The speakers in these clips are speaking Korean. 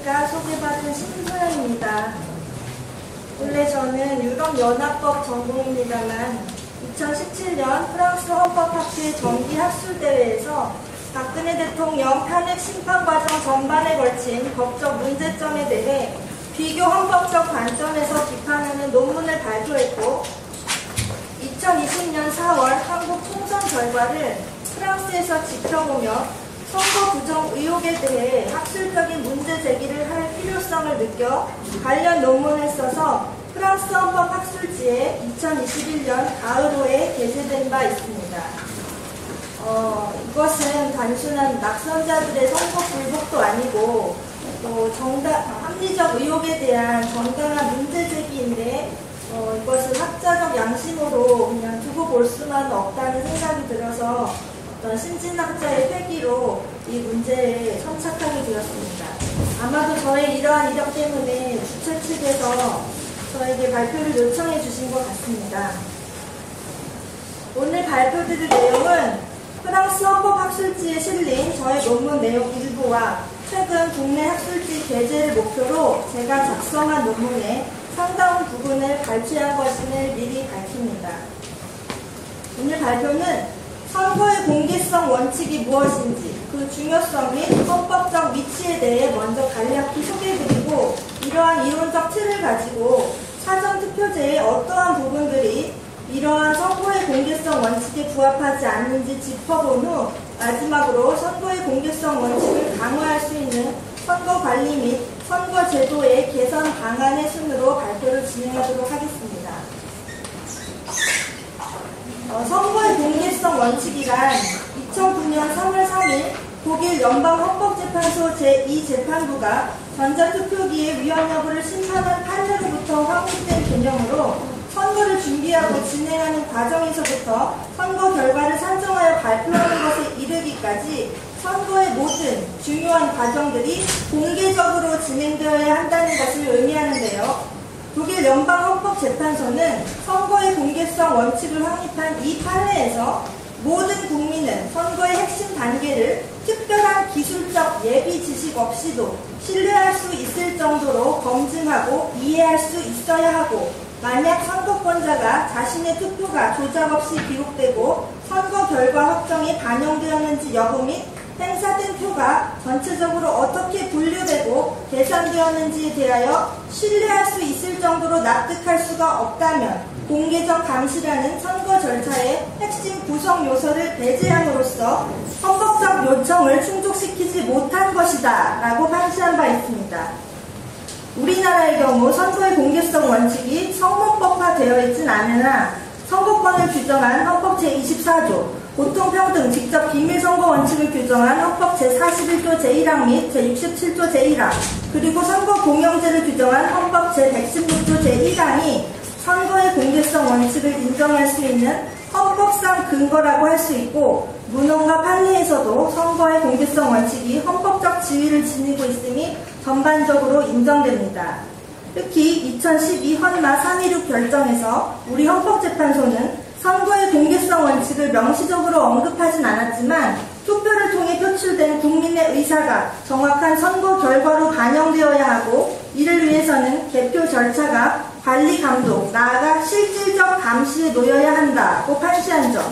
안녕하십니까. 소개받은 신소연입니다. 원래 저는 유럽연합법 전공입니다만 2017년 프랑스 헌법학회 정기학술대회에서 박근혜 대통령 탄핵 심판과정 전반에 걸친 법적 문제점에 대해 비교 헌법적 관점에서 비판하는 논문을 발표했고 2020년 4월 한국 총선 결과를 프랑스에서 지켜보며 선거 부정 의혹에 대해 학술적인 문제 제기를 할 필요성을 느껴 관련 논문을 써서 프랑스 헌법 학술지에 2021년 가을호에 게재된 바 있습니다. 이것은 단순한 낙선자들의 선거 불복도 아니고 또 합리적 의혹에 대한 정당한 문제 제기인데 이것을 학자적 양심으로 그냥 두고 볼 수만 없다는 생각이 들어서 어떤 신진학자의 회기로 이 문제에 선착하게 되었습니다. 아마도 저의 이러한 이력 때문에 주최 측에서 저에게 발표를 요청해 주신 것 같습니다. 오늘 발표드릴 내용은 프랑스 헌법학술지에 실린 저의 논문 내용 일부와 최근 국내 학술지 게재를 목표로 제가 작성한 논문의 상당 부분을 발췌한 것임을 미리 밝힙니다. 오늘 발표는 선거의 공개성 원칙이 무엇인지, 그 중요성 및 헌법적 위치에 대해 먼저 간략히 소개해드리고 이러한 이론적 틀을 가지고 사전투표제의 어떠한 부분들이 이러한 선거의 공개성 원칙에 부합하지 않는지 짚어본 후 마지막으로 선거의 공개성 원칙을 강화할 수 있는 선거관리 및 선거제도의 개선 방안의 순으로 발표를 진행하도록 하겠습니다. 선거의 공개성 원칙이란 2009년 3월 3일 독일 연방헌법재판소 제2재판부가 전자투표기의 위헌 여부를 심판한 판례로부터 확립된 개념으로 선거를 준비하고 진행하는 과정에서부터 선거 결과를 산정하여 발표하는 것에 이르기까지 선거의 모든 중요한 과정들이 공개적으로 진행되어야 한다는 것을 의미하는데요. 독일 연방헌법재판소는 선거의 공개성 원칙을 확립한 이 판례에서 모든 국민은 선거의 핵심 단계를 특별한 기술적 예비 지식 없이도 신뢰할 수 있을 정도로 검증하고 이해할 수 있어야 하고 만약 선거권자가 자신의 투표가 조작 없이 기록되고 선거 결과 확정이 반영되었는지 여부 및 행사된 표가 전체적으로 어떻게 분류되고 계산되었는지에 대하여 신뢰할 수 있을 정도로 납득할 수가 없다면 공개적 감시라는 선거 절차의 핵심 구성 요소를 배제함으로써 헌법적 요청을 충족시키지 못한 것이다 라고 판시한 바 있습니다. 우리나라의 경우 선거의 공개성 원칙이 성문법화되어 있진 않으나 선거권을 규정한 헌법 제24조 고통평등 직접 비밀선거 원칙을 규정한 헌법 제41조 제1항 및 제67조 제1항 그리고 선거 공영제를 규정한 헌법 제116조 제1항이 선거의 공개성 원칙을 인정할 수 있는 헌법상 근거라고 할 수 있고 문헌과 판례에서도 선거의 공개성 원칙이 헌법적 지위를 지니고 있음이 전반적으로 인정됩니다. 특히 2012 헌마 316 결정에서 우리 헌법재판소는 선거의 공개성 원칙을 명시적으로 언급하진 않았지만 투표를 통해 표출된 국민의 의사가 정확한 선거 결과로 반영되어야 하고 이를 위해서는 개표 절차가 관리 감독, 나아가 실질적 감시에 놓여야 한다고 판시한 점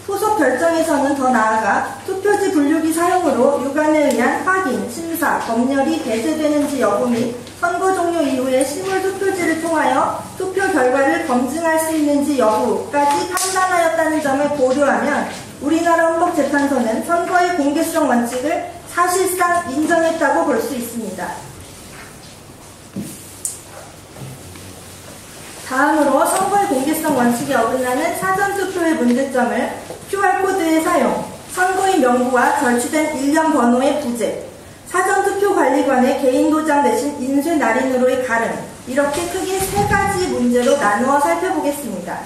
후속 결정에서는 더 나아가 투표지 분류기 사용으로 유관에 의한 확인, 심사, 검열이 배제되는지 여부 및 선거 종료 이후에 실물 투표지를 통하여 투표 결과를 검증할 수 있는지 여부까지 판단하였다는 점을 고려하면 우리나라 헌법재판소는 선거의 공개성 원칙을 사실상 인정했다고 볼 수 있습니다. 다음으로 선거의 공개성 원칙에 어긋나는 사전투표의 문제점을 QR코드의 사용, 선거인 명부와 절취된 일련 번호의 부재, 사전투표관리관의 개인도장 대신 인쇄날인으로의 가름 이렇게 크게 세 가지 문제로 나누어 살펴보겠습니다.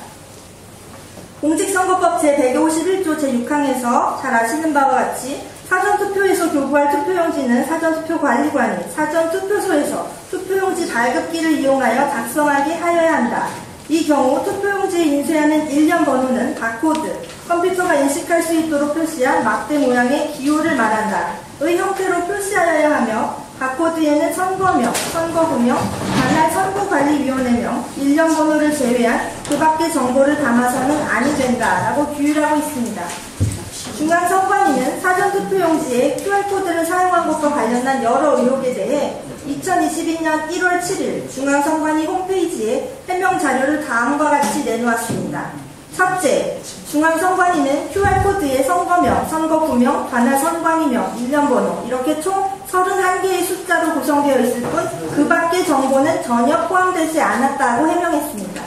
공직선거법 제151조 제6항에서 잘 아시는 바와 같이 사전투표에서 교부할 투표용지는 사전투표관리관이 사전투표소에서 투표용지 발급기를 이용하여 작성하게 하여야 한다. 이 경우 투표용지에 인쇄하는 일련 번호는 바코드, 컴퓨터가 인식할 수 있도록 표시한 막대 모양의 기호를 말한다. 의 형태로 표시하여야 하며 바코드에는 선거명, 선거구명, 관할 선거관리위원회명, 일련번호를 제외한 그 밖의 정보를 담아서는 아니 된다라고 규율하고 있습니다. 중앙선관위는 사전투표용지에 QR코드를 사용한 것과 관련한 여러 의혹에 대해 2022년 1월 7일 중앙선관위 홈페이지에 해명 자료를 다음과 같이 내놓았습니다. 첫째, 중앙선관위는 QR코드에 선거명, 선거구명, 관할 선관위명, 일련번호 이렇게 총 31개의 숫자로 구성되어 있을 뿐 그 밖의 정보는 전혀 포함되지 않았다고 해명했습니다.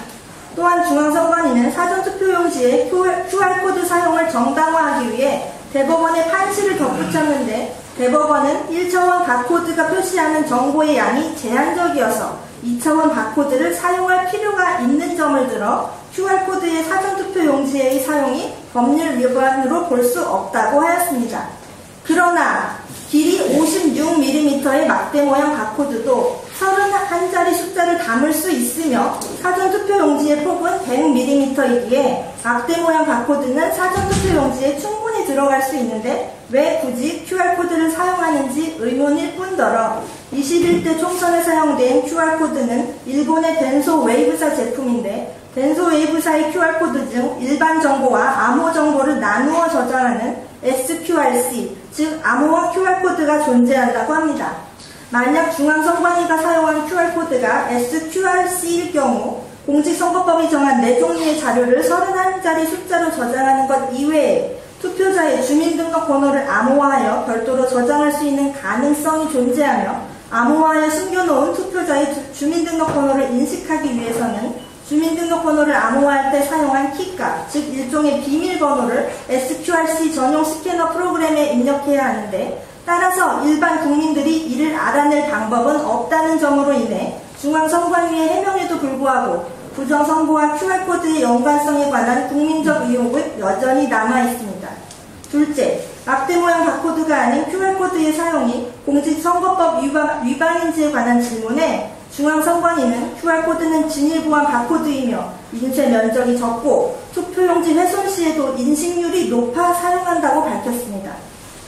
또한 중앙선관위는 사전투표용지에 QR코드 사용을 정당화하기 위해 대법원에 판시를 덧붙였는데 대법원은 1차원 바코드가 표시하는 정보의 양이 제한적이어서 2차원 바코드를 사용할 필요가 있는 점을 들어 QR코드의 사전투표용지의 사용이 법률 위반으로 볼 수 없다고 하였습니다. 그러나 길이 56mm의 막대 모양 바코드도 31자리 숫자를 담을 수 있으며 사전투표용지의 폭은 100mm이기에 막대 모양 바코드는 사전투표용지에 충분히 들어갈 수 있는데 왜 굳이 QR코드를 사용하는지 의문일 뿐더러 21대 총선에 사용된 QR코드는 일본의 덴소 웨이브사 제품인데 덴소 웨이브사의 QR코드 중 일반 정보와 암호 정보를 나누어 저장하는 SQRC, 즉 암호화 QR코드가 존재한다고 합니다. 만약 중앙선관위가 사용한 QR코드가 SQRC일 경우 공직선거법이 정한 4종류의 자료를 31자리 숫자로 저장하는 것 이외에 투표자의 주민등록번호를 암호화하여 별도로 저장할 수 있는 가능성이 존재하며 암호화하여 숨겨놓은 투표자의 주민등록번호를 인식하기 위해서는 주민등록번호를 암호화할 때 사용한 키값, 즉 일종의 비밀번호를 SQRC 전용 스캐너 프로그램에 입력해야 하는데 따라서 일반 국민들이 이를 알아낼 방법은 없다는 점으로 인해 중앙선관위의 해명에도 불구하고 부정선거와 QR코드의 연관성에 관한 국민적 의혹은 여전히 남아있습니다. 둘째, 막대 모양 바코드가 아닌 QR코드의 사용이 공직선거법 위반인지에 관한 질문에 중앙선관위는 QR코드는 진일보한 바코드이며 인쇄 면적이 적고 투표용지 훼손 시에도 인식률이 높아 사용한다고 밝혔습니다.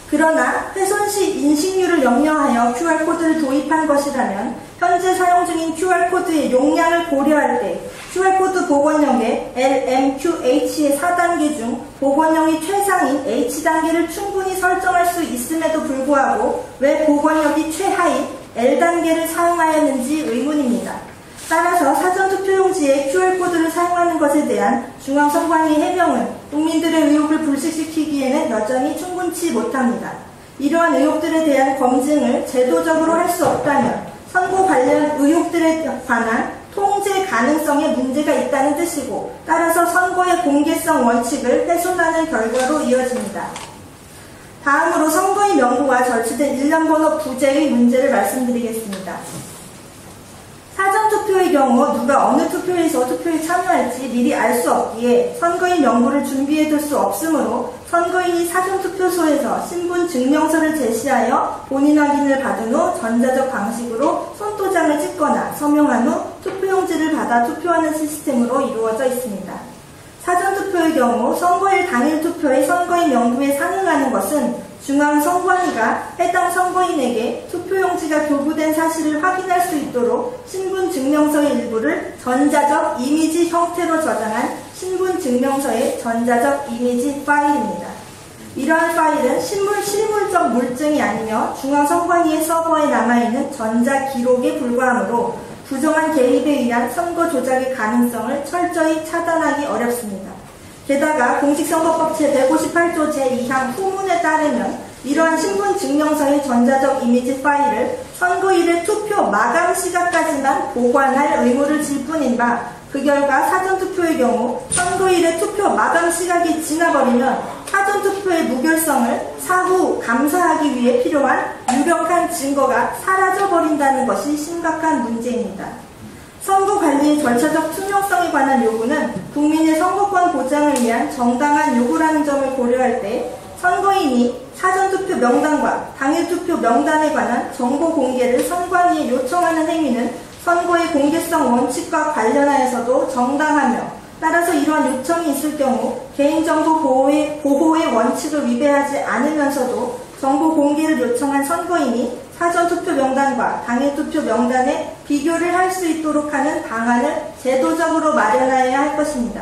그러나 훼손 시 인식률을 염려하여 QR코드를 도입한 것이라면 현재 사용 중인 QR코드의 용량을 고려할 때 QR코드 복원력의 LMQH의 4단계 중 복원력이 최상인 H단계를 충분히 설정할 수 있음에도 불구하고 왜 복원력이 최하인 L단계를 사용하였는지 의문입니다. 따라서 사전투표용지에 QR코드를 사용하는 것에 대한 중앙선관위 해명은 국민들의 의혹을 불식시키기에는 여전히 충분치 못합니다. 이러한 의혹들에 대한 검증을 제도적으로 할 수 없다면 선거 관련 의혹들에 관한 통제 가능성에 문제가 있다는 뜻이고 따라서 선거의 공개성 원칙을 훼손하는 결과로 이어집니다. 다음으로 선거인 명부와 절취된 일련번호 부재의 문제를 말씀드리겠습니다. 사전투표의 경우 누가 어느 투표에서 투표에 참여할지 미리 알 수 없기에 선거인 명부를 준비해둘 수 없으므로 선거인이 사전투표소에서 신분증명서를 제시하여 본인 확인을 받은 후 전자적 방식으로 손도장을 찍거나 서명한 후 투표용지를 받아 투표하는 시스템으로 이루어져 있습니다. 사전투표의 경우 선거일 당일 투표의 선거인 명부에 상응하는 것은 중앙선관위가 해당 선거인에게 투표용지가 교부된 사실을 확인할 수 있도록 신분증명서의 일부를 전자적 이미지 형태로 저장한 신분증명서의 전자적 이미지 파일입니다. 이러한 파일은 실물적 물증이 아니며 중앙선관위의 서버에 남아있는 전자기록에 불과하므로 부정한 개입에 의한 선거 조작의 가능성을 철저히 차단하기 어렵습니다. 게다가 공직선거법 제158조 제2항 후문에 따르면 이러한 신분증명서의 전자적 이미지 파일을 선거일의 투표 마감 시각까지만 보관할 의무를 질 뿐인 바 그 결과 사전투표의 경우 선거일의 투표 마감 시각이 지나버리면 사전투표의 무결성을 사후 감사하기 위해 필요한 유력한 증거가 사라져버린다는 것이 심각한 문제입니다. 선거관리의 절차적 투명성에 관한 요구는 국민의 선거권 보장을 위한 정당한 요구라는 점을 고려할 때 선거인이 사전투표 명단과 당일투표 명단에 관한 정보 공개를 선관위에 요청하는 행위는 선거의 공개성 원칙과 관련하여서도 정당하며 따라서 이러한 요청이 있을 경우 개인정보 보호의 원칙을 위배하지 않으면서도 정보 공개를 요청한 선거인이 사전투표 명단과 당일투표 명단에 비교를 할 수 있도록 하는 방안을 제도적으로 마련하여야 할 것입니다.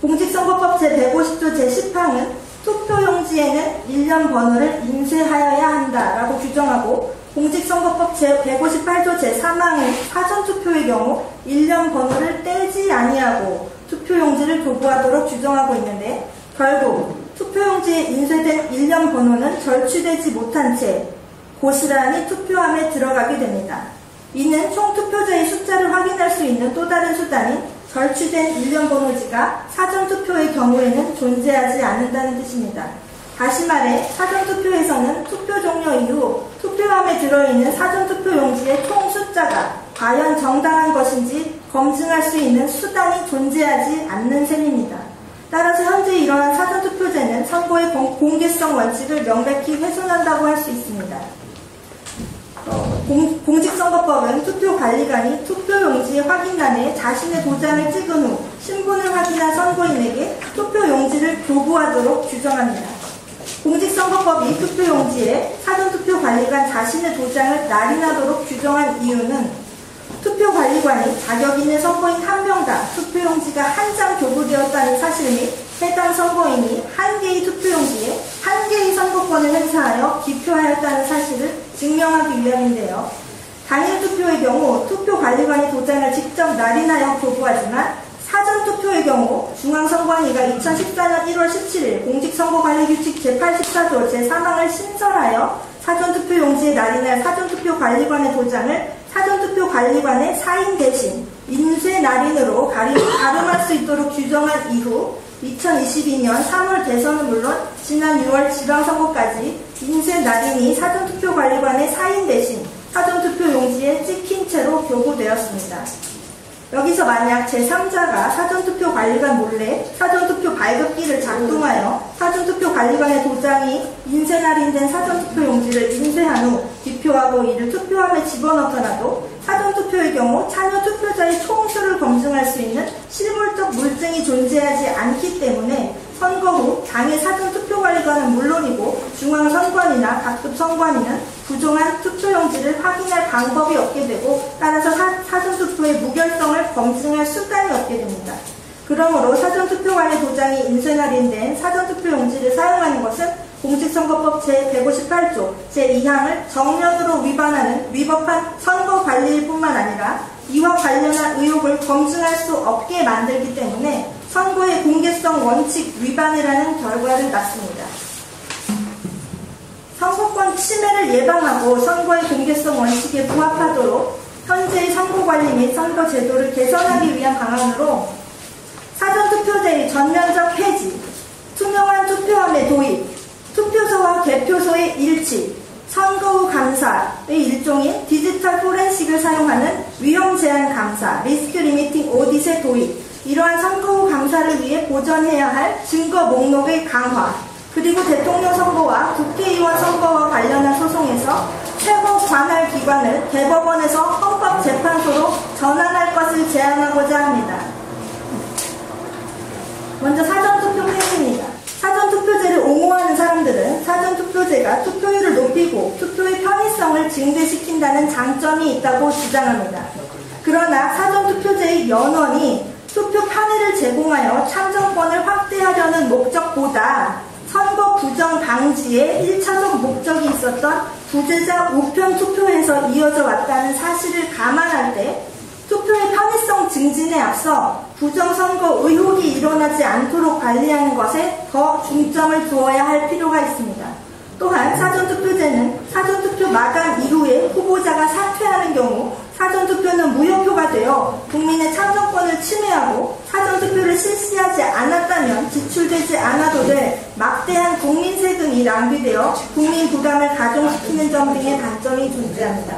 공직선거법 제150조 제10항은 투표용지에는 일련 번호를 인쇄하여야 한다라고 규정하고, 공직선거법 제158조 제3항은 사전투표의 경우 일련 번호를 떼지 아니하고 투표용지를 도구하도록 규정하고 있는데, 결국 투표용지에 인쇄된 일련 번호는 절취되지 못한 채 고스란히 투표함에 들어가게 됩니다. 이는 총 투표자의 숫자를 확인할 수 있는 또 다른 수단인 절취된 일련 번호지가 사전투표의 경우에는 존재하지 않는다는 뜻입니다. 다시 말해 사전투표에서는 투표 종료 이후 투표함에 들어있는 사전투표용지의 총 숫자가 과연 정당한 것인지 검증할 수 있는 수단이 존재하지 않는 셈입니다. 따라서 현재 이러한 사전투표제는 선거의 공개성 원칙을 명백히 훼손한다고 할 수 있습니다. 공직선거법은 투표관리관이 투표용지 확인란에 자신의 도장을 찍은 후 신분을 확인한 선거인에게 투표용지를 교부하도록 규정합니다. 공직선거법이 투표용지에 사전투표관리관 자신의 도장을 날인하도록 규정한 이유는 투표관리관이 자격 있는 선거인 한 명당 투표용지가 한 장 교부되었다는 사실 및 해당 선거인이 한 개의 투표용지에 한 개의 선거권을 행사하여 기표하였다는 사실을 증명하기 위함인데요. 당일 투표의 경우 투표관리관이 도장을 직접 날인하여 교부하지만 사전투표의 경우 중앙선관위가 2014년 1월 17일 공직선거관리규칙 제84조 제3항을 신설하여 사전투표용지에 날인할 사전투표관리관의 도장을 사전투표관리관의 사인 대신 인쇄 날인으로 가름할 수 있도록 규정한 이후 2022년 3월 대선은 물론 지난 6월 지방선거까지 인쇄 날인이 사전투표관리관의 사인 대신 사전투표용지에 찍힌 채로 교부되었습니다. 여기서 만약 제3자가 사전투표관리관 몰래 사전투표 발급기를 작동하여 사전투표관리관의 도장이 인쇄 날인된 사전투표용지를 인쇄한 후 기표하고 이를 투표함에 집어넣더라도 사전투표의 경우 참여 투표자의 총수를 검증할 수 있는 실물적 물증이 존재하지 않기 때문에 선거 후 당일 사전투표관리관은 물론이고 중앙선관위나 각급 선관위는 부정한 투표용지를 확인할 방법이 없게 되고, 따라서 사전투표의 무결성을 검증할 수단이 없게 됩니다. 그러므로 사전투표관의 도장이 인쇄 날인된 사전투표용지를 사용하는 것은 공직선거법 제158조 제2항을 정면으로 위법한 선거관리일 뿐만 아니라 이와 관련한 의혹을 검증할 수 없게 만들기 때문에 선거의 공개성 원칙 위반이라는 결과를 낳습니다. 선거권 침해를 예방하고 선거의 공개성 원칙에 부합하도록 현재의 선거관리 및 선거제도를 개선하기 위한 방안으로 사전투표제의 전면적 폐지, 투명한 투표함의 도입, 투표소와 개표소의 일치, 선거 후 감사의 일종인 디지털 포렌식을 사용하는 위험 제한 감사, 리스크 리미팅 오딧의 도입, 이러한 선거 후 감사를 위해 보전해야 할 증거 목록의 강화, 그리고 대통령 선거와 국회의원 선거와 관련한 소송에서 최고 관할 기관을 대법원에서 헌법재판소로 전환할 것을 제안하고자 합니다. 먼저 사전투표 폐지입니다. 사전투표제를 옹호하는 사람들은 사전투표제가 투표율을 높이고 투표의 편의성을 증대시킨다는 장점이 있다고 주장합니다. 그러나 사전투표제의 연원이 투표 편의를 제공하여 참정권을 확대하려는 목적보다 선거 부정 방지에 1차적 목적이 있었던 부재자 우편 투표에서 이어져 왔다는 사실을 감안할 때 투표의 편의성 증진에 앞서 부정선거 의혹이 일어나지 않도록 관리하는 것에 더 중점을 두어야 할 필요가 있습니다. 또한 사전투표제는 사전투표 마감 이후에 후보자가 사퇴하는 경우 사전투표는 무효표가 되어 국민의 참정권을 침해하고 사전투표를 실시하지 않았다면 지출되지 않아도 될 막대한 국민 세금이 낭비되어 국민 부담을 가중시키는 점 등의 단점이 존재합니다.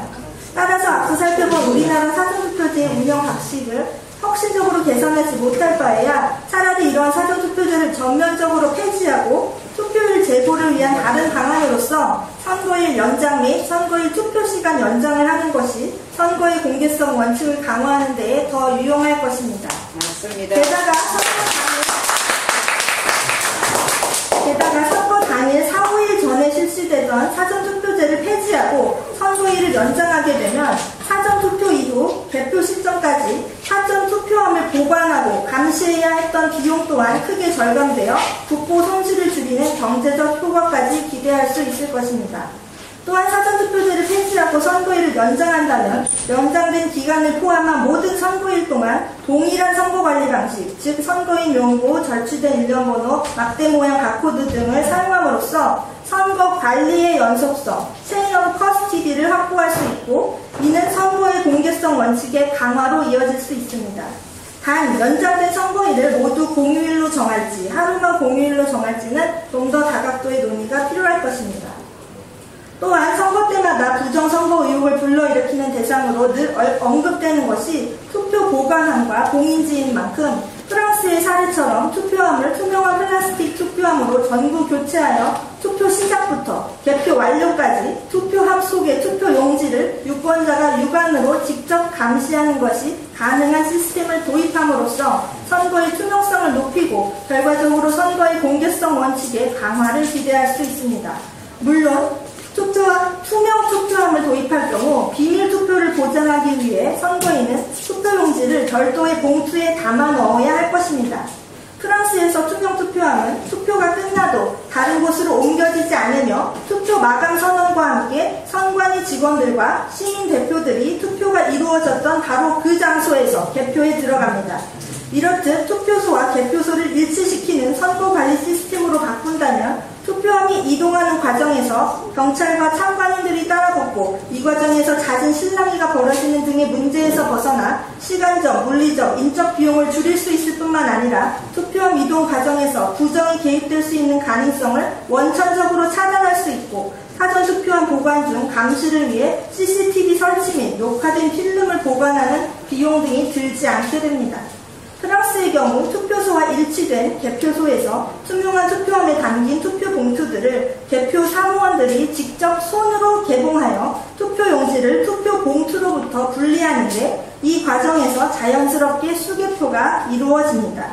따라서 앞서 살펴본 우리나라 사전투표제의 운영 방식을 혁신적으로 개선하지 못할 바에야 차라리 이러한 사전투표제를 전면적으로 폐지하고 투표율 제고를 위한 다른 방안으로서 선거일 연장 및 선거일 투표시간 연장을 하는 것이 선거의 공개성 원칙을 강화하는 데에 더 유용할 것입니다. 맞습니다. 게다가 선거 당일 4, 5일 전에 실시된 폐지하고 선거일을 연장하게 되면 사전투표 이후 개표 시점까지 사전투표함을 보관하고 감시해야 했던 비용 또한 크게 절감되어 국고 손실을 줄이는 경제적 효과까지 기대할 수 있을 것입니다. 또한 사전투표제를 폐지하고 선거일을 연장한다면 연장된 기간을 포함한 모든 선거일 동안 동일한 선거관리 방식, 즉 선거인 명부, 절취된 일련번호, 막대 모양 바코드 등을 사용함으로써 선거 관리의 연속성, 체인 오브 커스티디를 확보할 수 있고 이는 선거의 공개성 원칙의 강화로 이어질 수 있습니다. 단, 연장된 선거일을 모두 공휴일로 정할지, 하루만 공휴일로 정할지는 좀 더 다각도의 논의가 필요할 것입니다. 또한 선거 때마다 부정선거 의혹을 불러일으키는 대상으로 늘 언급되는 것이 투표 보관함과 공인지인 만큼 프랑스의 사례처럼 투표함을 투명한 플라스틱 투표함으로 전구 교체하여 투표 시작부터 개표 완료까지 투표함 속의 투표 용지를 유권자가 육안으로 직접 감시하는 것이 가능한 시스템을 도입함으로써 선거의 투명성을 높이고 결과적으로 선거의 공개성 원칙의 강화를 기대할 수 있습니다. 물론 투명 투표함을 도입할 경우 비밀 투표를 보장하기 위해 선거인은 투표용지를 별도의 봉투에 담아 넣어야 할 것입니다. 프랑스에서 투명 투표함은 투표가 끝나도 다른 곳으로 옮겨지지 않으며 투표 마감 선언과 함께 선관위 직원들과 시민 대표들이 투표가 이루어졌던 바로 그 장소에서 개표에 들어갑니다. 이렇듯 투표소와 개표소를 일치시키는 선거관리 시스템으로 바꾼다면 투표함이 이동하는 과정에서 경찰과 참관인들이 따라붙고 이 과정에서 잦은 실랑이가 벌어지는 등의 문제에서 벗어나 시간적, 물리적, 인적 비용을 줄일 수 있을 뿐만 아니라 투표함 이동 과정에서 부정이 개입될 수 있는 가능성을 원천적으로 차단할 수 있고 사전투표함 보관 중 감시를 위해 CCTV 설치 및 녹화된 필름을 보관하는 비용 등이 들지 않게 됩니다. 프랑스의 경우 투표소와 일치된 개표소에서 투명한 투표함에 담긴 투표 봉투들을 개표 사무원들이 직접 손으로 개봉하여 투표 용지를 투표 봉투로부터 분리하는데 이 과정에서 자연스럽게 수개표가 이루어집니다.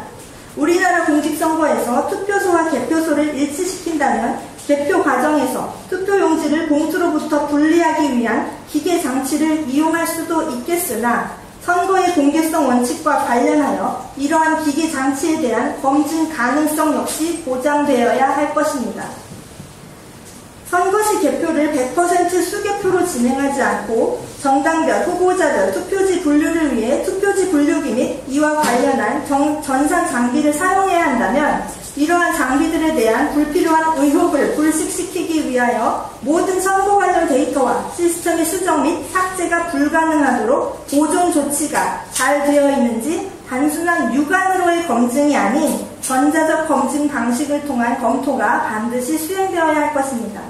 우리나라 공직선거에서 투표소와 개표소를 일치시킨다면 개표 과정에서 투표 용지를 봉투로부터 분리하기 위한 기계 장치를 이용할 수도 있겠으나 선거의 공개성 원칙과 관련하여 이러한 기계 장치에 대한 검증 가능성 역시 보장되어야 할 것입니다. 선거시 개표를 100% 수개표로 진행하지 않고 정당별, 후보자별 투표지 분류를 위해 투표지 분류기 및 이와 관련한 전산 장비를 사용해야 한다면 이러한 장비들에 대한 불필요한 의혹을 불식시키기 위하여 모든 선거 관련 데이터와 시스템의 수정 및 삭제가 불가능하도록 보존 조치가 잘 되어 있는지 단순한 육안으로의 검증이 아닌 전자적 검증 방식을 통한 검토가 반드시 수행되어야 할 것입니다.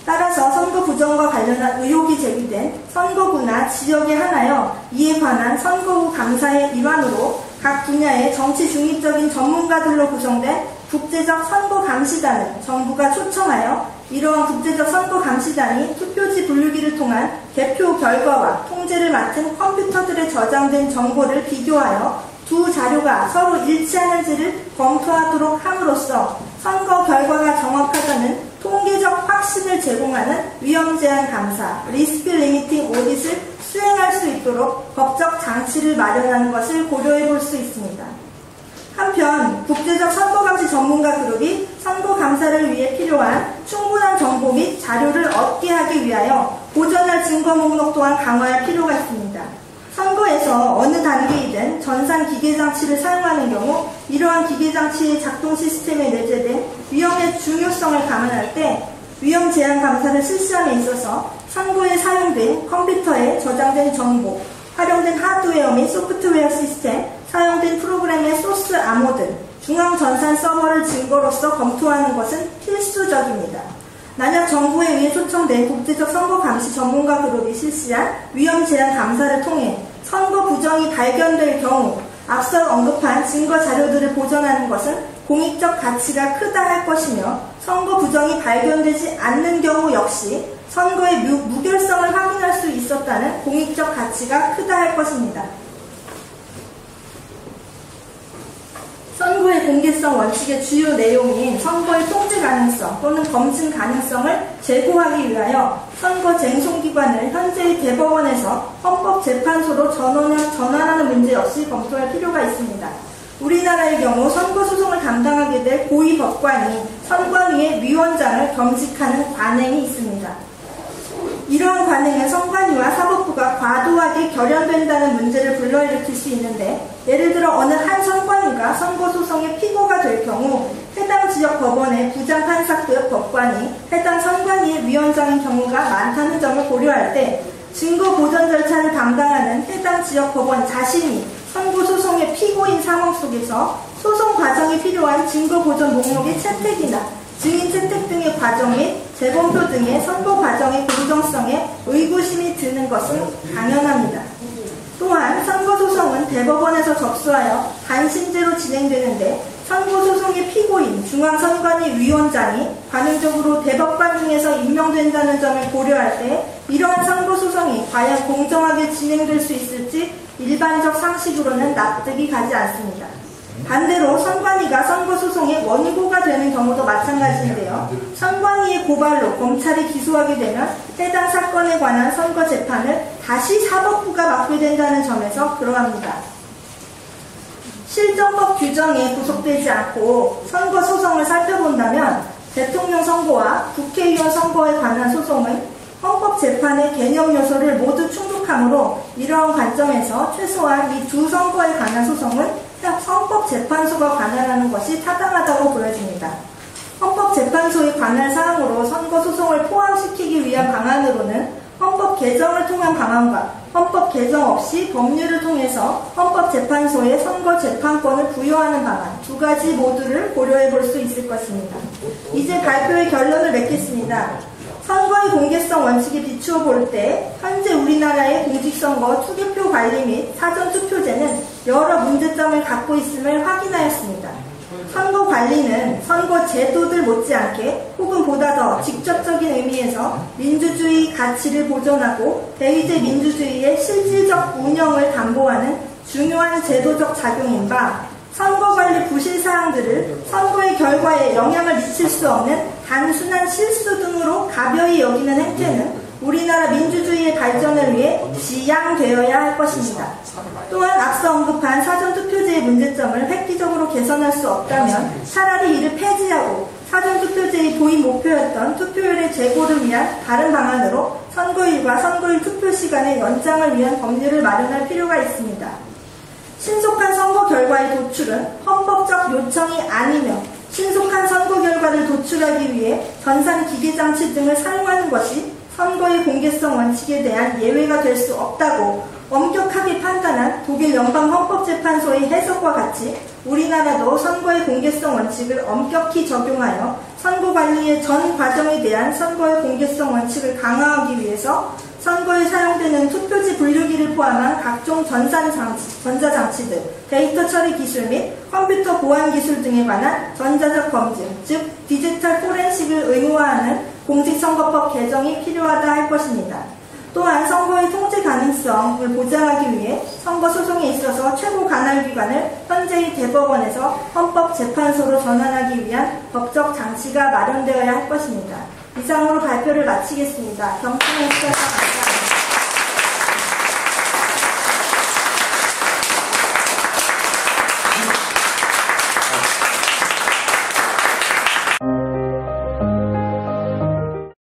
따라서 선거 부정과 관련한 의혹이 제기된 선거구나 지역에 한하여 이에 관한 선거구 감사의 일환으로 각 분야의 정치 중립적인 전문가들로 구성된 국제적 선거감시단을 정부가 초청하여 이러한 국제적 선거감시단이 투표지 분류기를 통한 개표 결과와 통제를 맡은 컴퓨터들에 저장된 정보를 비교하여 두 자료가 서로 일치하는지를 검토하도록 함으로써 선거 결과가 정확하다는 통계적 확신을 제공하는 위험 제한 감사, 리스크 리미팅 오딧을 수행할 수 있도록 법적 장치를 마련하는 것을 고려해 볼 수 있습니다. 한편 국제적 선거감시 전문가 그룹이 선거감사를 위해 필요한 충분한 정보 및 자료를 얻게 하기 위하여 보전할 증거 목록 또한 강화할 필요가 있습니다. 선거에서 어느 단계이든 전산 기계장치를 사용하는 경우 이러한 기계장치의 작동 시스템에 내재된 위험의 중요성을 감안할 때 위험 제한 감사를 실시함에 있어서 선거에 사용된 컴퓨터에 저장된 정보, 활용된 하드웨어 및 소프트웨어 시스템, 사용된 프로그램의 소스 암호 등 중앙 전산 서버를 증거로서 검토하는 것은 필수적입니다. 만약 정부에 의해 초청된 국제적 선거 감시 전문가 그룹이 실시한 위험 제한 감사를 통해 선거 부정이 발견될 경우 앞서 언급한 증거 자료들을 보존하는 것은 공익적 가치가 크다 할 것이며 선거 부정이 발견되지 않는 경우 역시 선거의 무결성을 확인할 수 있었다는 공익적 가치가 크다 할 것입니다. 선거의 공개 공개성 원칙의 주요 내용인 선거의 통제 가능성 또는 검증 가능성을 제고하기 위하여 선거 쟁송기관을 현재의 대법원에서 헌법재판소로 전환하는 문제 역시 검토할 필요가 있습니다. 우리나라의 경우 선거소송을 담당하게 될 고위법관이 선관위의 위원장을 겸직하는 관행이 있습니다. 이러한 관행은 선관위와 사법부가 과도하게 결연된다는 문제를 불러일으킬 수 있는데, 예를 들어 어느 한 선관위가 선거소송의 피고가 될 경우 해당 지역 법원의 부장판사급 법관이 해당 선관위의 위원장인 경우가 많다는 점을 고려할 때 증거 보전 절차를 담당하는 해당 지역 법원 자신이 선거소송의 피고인 상황 속에서 소송 과정에 필요한 증거 보전 목록의 채택이나 증인 채택 등의 과정 및 재검표 등의 선거 과정의 공정성에 의구심이 드는 것은 당연합니다. 또한 선거소송은 대법원에서 접수하여 단심제로 진행되는데, 선거소송의 피고인 중앙선관위 위원장이 관행적으로 대법관 중에서 임명된다는 점을 고려할 때 이러한 선거소송이 과연 공정하게 진행될 수 있을지 일반적 상식으로는 납득이 가지 않습니다. 반대로 선관위가 선거소송의 원고가 되는 경우도 마찬가지인데요. 선관위의 고발로 검찰이 기소하게 되면 해당 사건에 관한 선거재판을 다시 사법부가 맡게 된다는 점에서 그러합니다. 실정법 규정에 구속되지 않고 선거소송을 살펴본다면 대통령 선거와 국회의원 선거에 관한 소송은 헌법재판의 개념 요소를 모두 충족하므로 이러한 관점에서 최소한 이 두 선거에 관한 소송은 헌법재판소가 관할하는 것이 타당하다고 보여집니다. 헌법재판소의 관할 사항으로 선거소송을 포함시키기 위한 방안으로는 헌법 개정을 통한 방안과 헌법 개정 없이 법률을 통해서 헌법재판소에 선거재판권을 부여하는 방안 두 가지 모두를 고려해 볼 수 있을 것입니다. 이제 발표의 결론을 맺겠습니다. 선거의 공개성 원칙에 비추어 볼 때 현재 우리나라의 공직선거 투개표 관리 및 사전투표제는 여러 문제점을 갖고 있음을 확인하였습니다. 선거 관리는 선거 제도들 못지않게 혹은 보다 더 직접적인 의미에서 민주주의 가치를 보존하고 대의제 민주주의의 실질적 운영을 담보하는 중요한 제도적 작용인 바, 선거관리 부실사항들을 선거의 결과에 영향을 미칠 수 없는 단순한 실수 등으로 가벼이 여기는 행태는 우리나라 민주주의의 발전을 위해 지양되어야 할 것입니다. 또한 앞서 언급한 사전투표제의 문제점을 획기적으로 개선할 수 없다면 차라리 이를 폐지하고 사전투표제의 도입 목표였던 투표율의 제고를 위한 다른 방안으로 선거일과 선거일 투표 시간의 연장을 위한 법률을 마련할 필요가 있습니다. 신속한 선거 결과의 도출은 헌법적 요청이 아니며 신속한 선거 결과를 도출하기 위해 전산 기계장치 등을 사용하는 것이 선거의 공개성 원칙에 대한 예외가 될 수 없다고 엄격하게 판단한 독일 연방헌법재판소의 해석과 같이 우리나라도 선거의 공개성 원칙을 엄격히 적용하여 선거관리의 전 과정에 대한 선거의 공개성 원칙을 강화하기 위해서 선거에 사용되는 투표지 분류기를 포함한 각종 전자장치들, 데이터 처리 기술 및 컴퓨터 보안 기술 등에 관한 전자적 검증, 즉 디지털 포렌식을 의무화하는 공직선거법 개정이 필요하다 할 것입니다. 또한 선거의 통제 가능성을 보장하기 위해 선거소송에 있어서 최고 관할기관을 현재의 대법원에서 헌법재판소로 전환하기 위한 법적 장치가 마련되어야 할 것입니다. 이상으로 발표를 마치겠습니다. 경청해 주셔서 감사합니다.